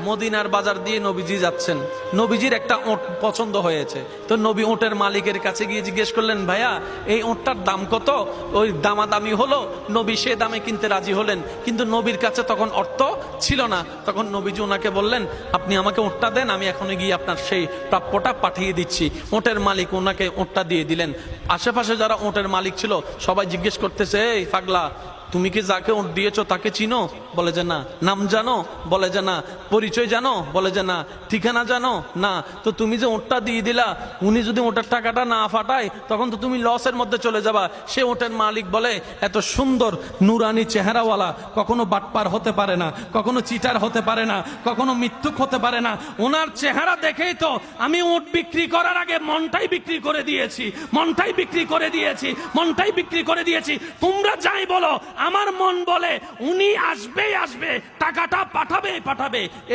মদিনার বাজার দিয়ে নবীজি যাচ্ছেন, নবীজির একটা ওট পছন্দ হয়েছে। তো নবী ওটের মালিকের কাছে গিয়ে জিজ্ঞেস করলেন, ভাইয়া এই ওটটার দাম কত? ওই দামাদামি হলো, নবী সে দামে কিনতে রাজি হলেন, কিন্তু নবীর কাছে তখন অর্থ ছিল না। তখন নবীজি ওনাকে বললেন, আপনি আমাকে ওটটা দেন, আমি এখনই গিয়ে আপনার সেই প্রাপ্যটা পাঠিয়ে দিচ্ছি। ওটের মালিক ওনাকে ওটটা দিয়ে দিলেন। আশেপাশে যারা ওটের মালিক ছিল সবাই জিজ্ঞেস করতেছে, এই পাগলা, তুমি কি যাকে ওট দিয়েছো তাকে চিনো? বলে যে না। নাম জানো? বলে যে না। পরিচয় জানো? বলে যে না। ঠিকানা জানো? না। তো তুমি যে ওটটা দিয়ে দিলা, উনি যদি ওটার টাকাটা না ফাটায় তখন তো তুমি লসের মধ্যে চলে যাবা। সে ওটের মালিক বলে, এত সুন্দর নুরানি চেহারাওয়ালা কখনো বাটপার হতে পারে না, কখনো চিটার হতে পারে না, কখনো মিথ্যুক হতে পারে না। ওনার চেহারা দেখেই তো আমি ওট বিক্রি করার আগে মনটাই বিক্রি করে দিয়েছি, মনটাই বিক্রি করে দিয়েছি, মনটাই বিক্রি করে দিয়েছি। তোমরা যাই বলো, আমার মন বলে উনি আসবেই আসবে, টাকাটা পাঠাবেই পাঠাবে।